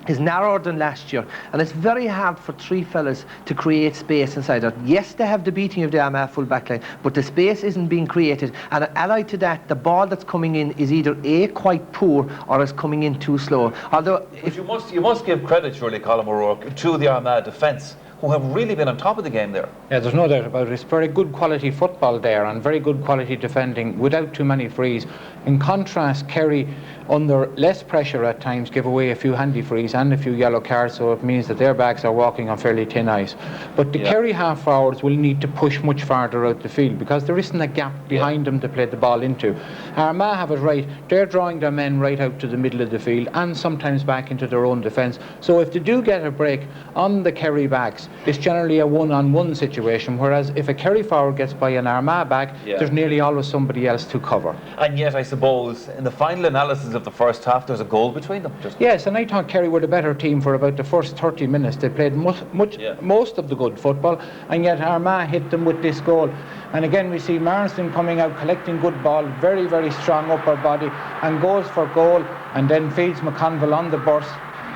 is narrower than last year, and it's very hard for 3 fellas to create space inside it. Yes, they have the beating of the Armagh full back line, but the space isn't being created, and allied to that, the ball that's coming in is either A, quite poor, or is coming in too slow. Although, but you must give credit, surely, Colm O'Rourke, to the Armagh defence, who have really been on top of the game there. Yeah, there's no doubt about it. It's very good quality football there and very good quality defending without too many frees. In contrast, Kerry under less pressure at times, give away a few handy frees and a few yellow cards, so it means that their backs are walking on fairly thin ice. But the Kerry half forwards will need to push much farther out the field because there isn't a gap behind them to play the ball into. Armagh have it right. They're drawing their men right out to the middle of the field and sometimes back into their own defence. So if they do get a break on the Kerry backs, it's generally a one-on-one situation, whereas if a Kerry forward gets by an Armagh back, there's nearly always somebody else to cover. And yet, I suppose, in the final analysis of the first half, there's a goal between them. Yes, and I thought Kerry were the better team for about the first 30 minutes. They played most of the good football, and yet Armagh hit them with this goal. And again, we see Marsden coming out, collecting good ball, very, very strong upper body, and goes for goal, and then feeds McConville on the burst.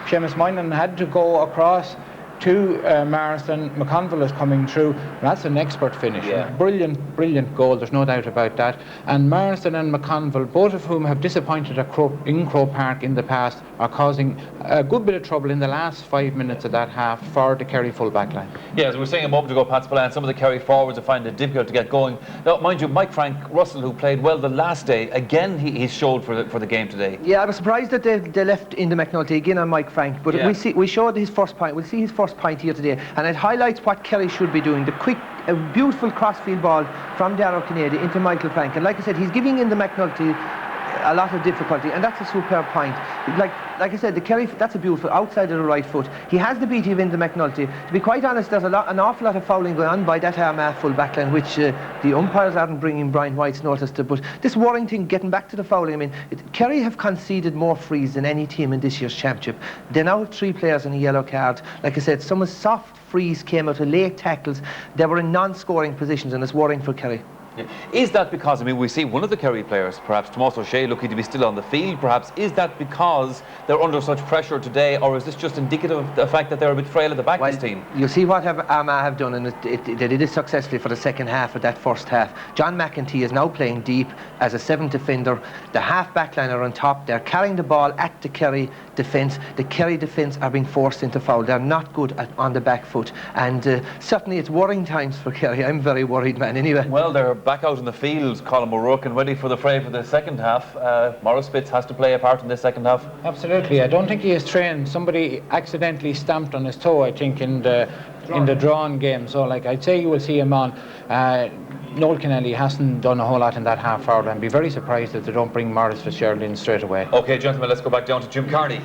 Seamus Moynihan had to go across to Marsden. McConville is coming through. That's an expert finish. Brilliant, brilliant goal, there's no doubt about that. And Marsden and McConville, both of whom have disappointed in Croke Park in the past, are causing a good bit of trouble in the last 5 minutes of that half for the Kerry full back line. Yeah, as we were saying a moment ago, Pat Spillane, some of the Kerry forwards are finding it difficult to get going. Now, mind you, Mike Frank Russell, who played well the last day, again he showed for the game today. Yeah, I was surprised that they left in the McNulty again on Mike Frank, but we showed his first point. We'll see his first point here today, and it highlights what Kerry should be doing. The quick, beautiful crossfield ball from Darrow Kennedy into Michael Frank, and like I said, he's giving in the McNulty a lot of difficulty, and that's a superb point. Like I said, the Kerry, that's a beautiful outside of the right foot. He has the beat of the McNulty. To be quite honest, there's an awful lot of fouling going on by that Armagh full back line, which the umpires aren't bringing Brian White's notice to. But this worrying thing, getting back to the fouling, I mean, Kerry have conceded more frees than any team in this year's championship. They now have 3 players in a yellow card. Like I said, some soft frees came out of late tackles. They were in non-scoring positions, and it's worrying for Kerry. Is that because, I mean, we see one of the Kerry players, perhaps Tomás O'Shea, lucky to be still on the field, perhaps, is that because they're under such pressure today, or is this just indicative of the fact that they're a bit frail at the back, this team? You'll see what Armagh have done, and they did it successfully for the second half of that first half. John McEntee is now playing deep as a 7th defender. The half back line are on top. They're carrying the ball at the Kerry defence. The Kerry defence are being forced into foul. They're not good on the back foot, and certainly it's worrying times for Kerry. I'm very worried, man, anyway. Well, they're back out in the field, Colin O'Rourke, and ready for the fray for the second half. Maurice Spitz has to play a part in this second half. Absolutely. I don't think he is trained. Somebody accidentally stamped on his toe, I think, in the drawn game. So, like, I'd say you will see him on. Noel Kennelly hasn't done a whole lot in that half forward, and be very surprised if they don't bring Maurice Fitzgerald in straight away. Okay, gentlemen, let's go back down to Jim Carney.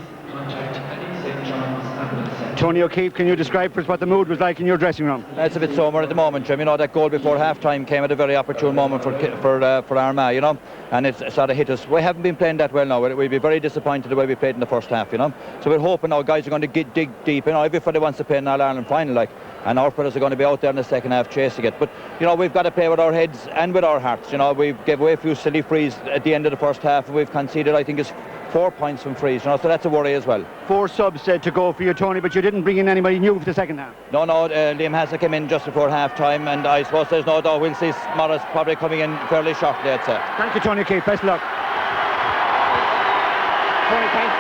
Tony O'Keefe, can you describe for us what the mood was like in your dressing room? It's a bit somber at the moment, Jim. You know, that goal before half-time came at a very opportune moment for Armagh, you know, and it sort of hit us. We haven't been playing that well now. We'll be very disappointed the way we played in the first half, you know. So we're hoping now guys are going to dig deep. You know, everybody wants to play an All-Ireland final, like, and our players are going to be out there in the second half chasing it. But, you know, we've got to play with our heads and with our hearts. You know, we gave away a few silly frees at the end of the first half, and we've conceded, I think, it's 4 points from frees, you know, so that's a worry as well. 4 subs to go for you, Tony, but you didn't bring in anybody new for the second half. No, Liam Hassel came in just before half-time, and I suppose there's no doubt we'll see Morris probably coming in fairly shortly, I'd say. Thank you, Tony O'Keefe. Best of luck. Tony, thanks.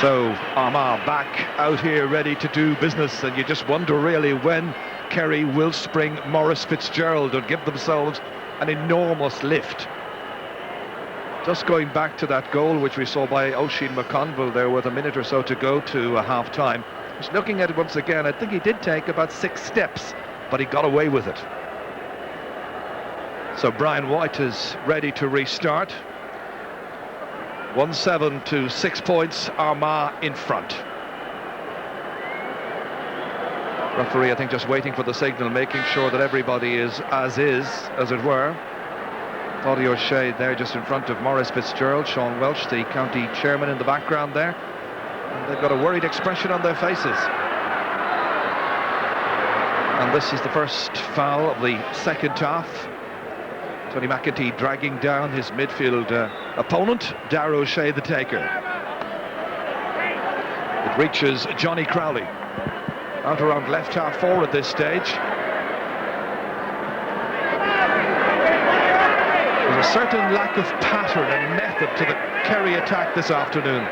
So Armagh back out here ready to do business, and you just wonder really when Kerry will spring Maurice Fitzgerald and give themselves an enormous lift. Just going back to that goal which we saw by Oisin McConville there with a minute or so to go to half-time. Just looking at it once again, I think he did take about 6 steps, but he got away with it. So Brian White is ready to restart. 1-7 to 6 points, Armagh in front. Referee, I think, just waiting for the signal, making sure that everybody is, as it were. Paddy O'Shea there just in front of Maurice Fitzgerald, Sean Welsh, the county chairman, in the background there. And they've got a worried expression on their faces. And this is the first foul of the second half. Tony McEntee dragging down his midfield opponent, Darrow O'Shea the taker. It reaches Johnny Crowley. Out around left half forward at this stage. There's a certain lack of pattern and method to the Kerry attack this afternoon.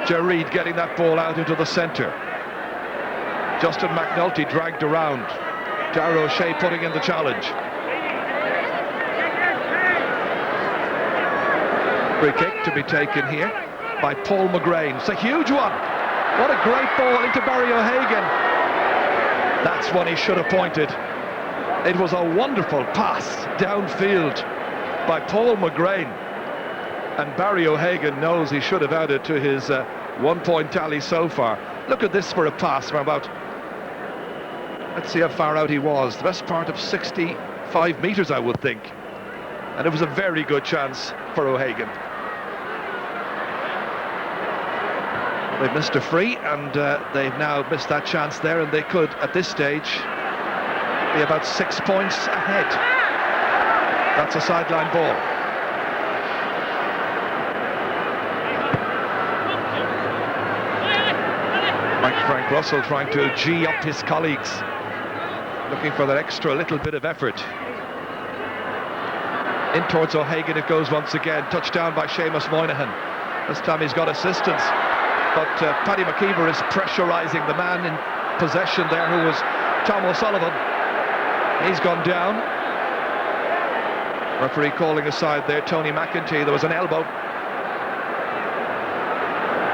Joe Reid getting that ball out into the centre. Justin McNulty dragged around. Darragh O'Shea putting in the challenge. Free kick to be taken here by Paul McGrain. It's a huge one. What a great ball into Barry O'Hagan. That's one he should have pointed. It was a wonderful pass downfield by Paul McGrain. And Barry O'Hagan knows he should have added to his 1-point tally so far. Look at this for a pass from about, let's see how far out he was. The best part of 65 metres, I would think. And it was a very good chance for O'Hagan. They've missed a free, and they've now missed that chance there, and they could, at this stage, be about 6 points ahead. That's a sideline ball. Frank Russell trying to gee up his colleagues, looking for that extra little bit of effort. In towards O'Hagan it goes once again, touched down by Seamus Moynihan. This time he's got assistance, but Paddy McKeever is pressurising the man in possession there, who was Tom O'Sullivan. He's gone down. Referee calling aside there, Tony McEntee. There was an elbow.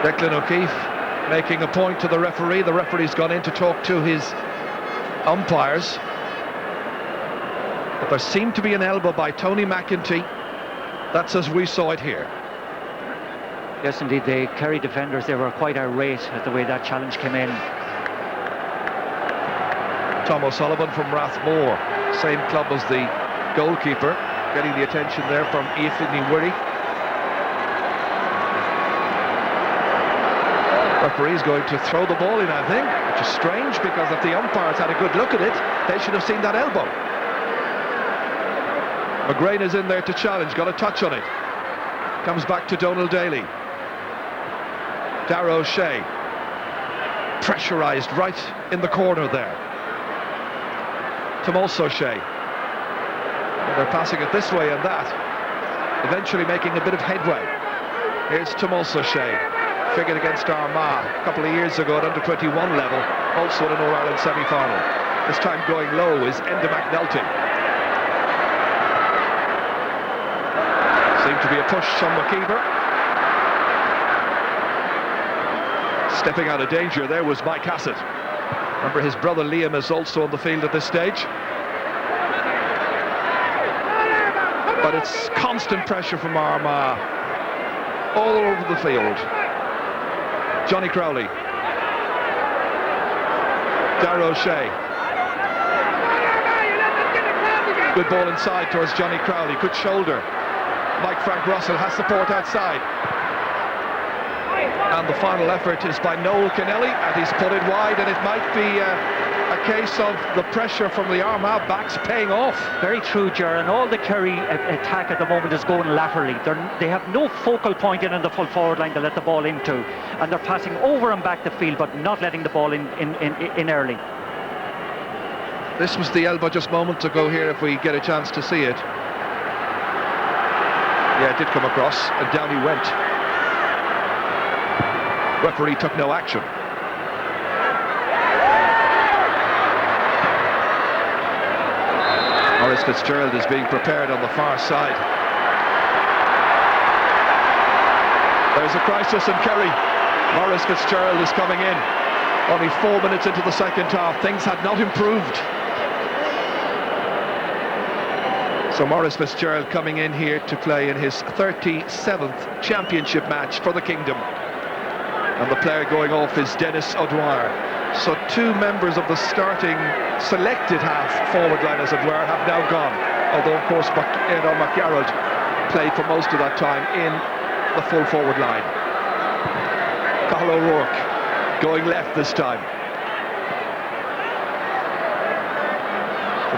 Declan O'Keefe making a point to the referee. The referee's gone in to talk to his umpires. But there seemed to be an elbow by Tony McEntee. That's as we saw it here. Yes, indeed, the Kerry defenders, they were quite irate at the way that challenge came in. Tom O'Sullivan from Rathmore, same club as the goalkeeper, getting the attention there from Iafidni Wirri. Referee's going to throw the ball in, I think, which is strange, because if the umpires had a good look at it, they should have seen that elbow. McGrain is in there to challenge, got a touch on it. Comes back to Donald Daly. Darragh O'Shea, pressurised right in the corner there. Tomás O'Shea. And they're passing it this way and that, eventually making a bit of headway. Here's Tomás O'Shea, figured against Armagh a couple of years ago at under-21 level, also in an All-Ireland semi-final. This time going low is Enda McNulty. Seemed to be a push from McKeever. Stepping out of danger there was Mike Hassett. Remember, his brother Liam is also on the field at this stage. But it's constant pressure from Armagh all over the field. Johnny Crowley. Darragh O'Shea. Good ball inside towards Johnny Crowley. Good shoulder. Frank Russell has support outside. And the final effort is by Noel Kennelly, and he's put it wide, and it might be a case of the pressure from the Armagh backs paying off. Very true, Ger, and all the Kerry attack at the moment is going laterally. They have no focal point in the full forward line to let the ball into, and they're passing over and back the field, but not letting the ball in early. This was the elbow just moments ago here, if we get a chance to see it. Yeah, it did come across, and down he went. Referee took no action. Maurice Fitzgerald is being prepared on the far side. There's a crisis in Kerry. Maurice Fitzgerald is coming in. Only 4 minutes into the second half. Things had not improved. So Maurice Fitzgerald coming in here to play in his 37th championship match for the Kingdom. And the player going off is Dennis O'Dwyer. So 2 members of the starting selected half forward line, as it were, have now gone. Although, of course, Edo McGarrett played for most of that time in the full forward line. Cathal O'Rourke going left this time.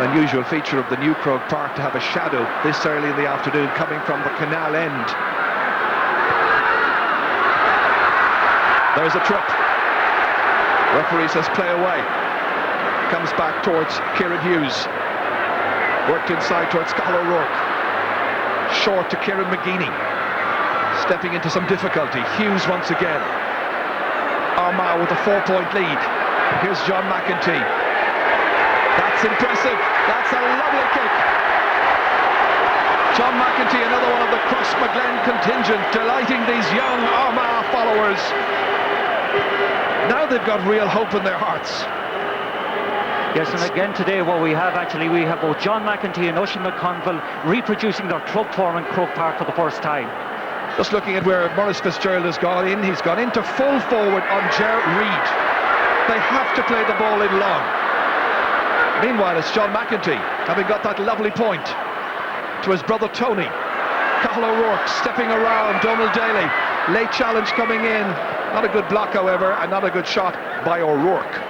An unusual feature of the New Croke Park to have a shadow this early in the afternoon coming from the canal end. There's a trip. Referee says play away. Comes back towards Kieran Hughes. Worked inside towards Cathal O'Rourke. Short to Kieran McGeaney. Stepping into some difficulty. Hughes once again. Armagh with a 4-point lead. Here's John McEntee. That's impressive. That's a lovely kick. John McEntee, another one of the Crossmaglen contingent, delighting these young Armagh followers. Now they've got real hope in their hearts. Yes, and again today what we have both John McEntee and Oisin McConville reproducing their club form in Croke Park for the first time. Just looking at where Maurice Fitzgerald has gone in, he's gone into full forward on Ger Reid. They have to play the ball in long. Meanwhile, it's John McEntee, having got that lovely point to his brother Tony. Cathal O'Rourke stepping around Donald Daly. Late challenge coming in. Not a good block, however, and not a good shot by O'Rourke.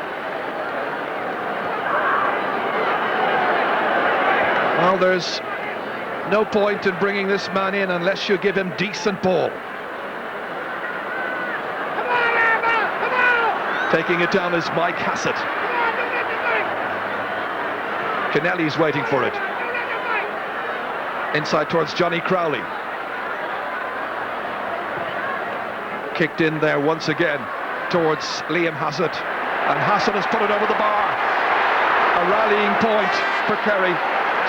Well, there's no point in bringing this man in unless you give him decent ball. Taking it down is Mike Hassett. Kennelly's waiting for it. Inside towards Johnny Crowley. Kicked in there once again towards Liam Hassett. And Hassett has put it over the bar. A rallying point for Kerry.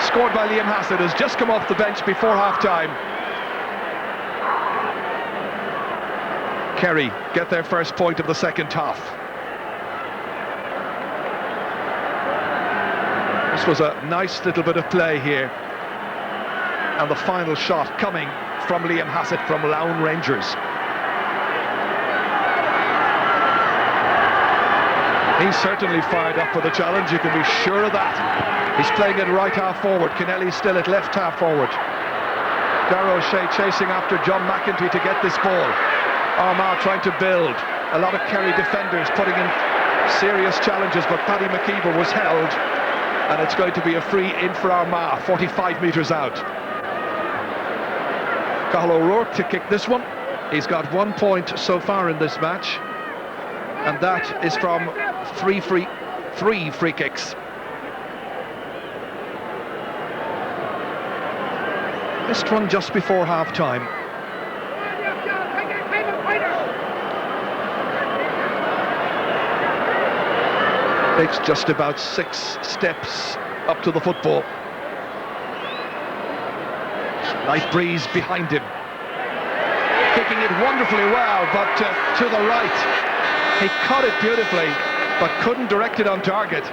Scored by Liam Hassett, has just come off the bench before half-time. Kerry get their first point of the second half. This was a nice little bit of play here. And the final shot coming from Liam Hassett from Lown Rangers. He's certainly fired up for the challenge, you can be sure of that. He's playing it right half forward. Kennelly's still at left half forward. Darragh O'Shea chasing after John McEntee to get this ball. Armagh trying to build. A lot of Kerry defenders putting in serious challenges, but Paddy McKeever was held. And it's going to be a free in for Armagh, 45 metres out. Cathal O'Rourke to kick this one. He's got 1 point so far in this match. And that is from three free kicks. Missed one just before half-time. Takes just about 6 steps up to the football. Nice breeze behind him. Kicking it wonderfully well, but to the right. He caught it beautifully, but couldn't direct it on target.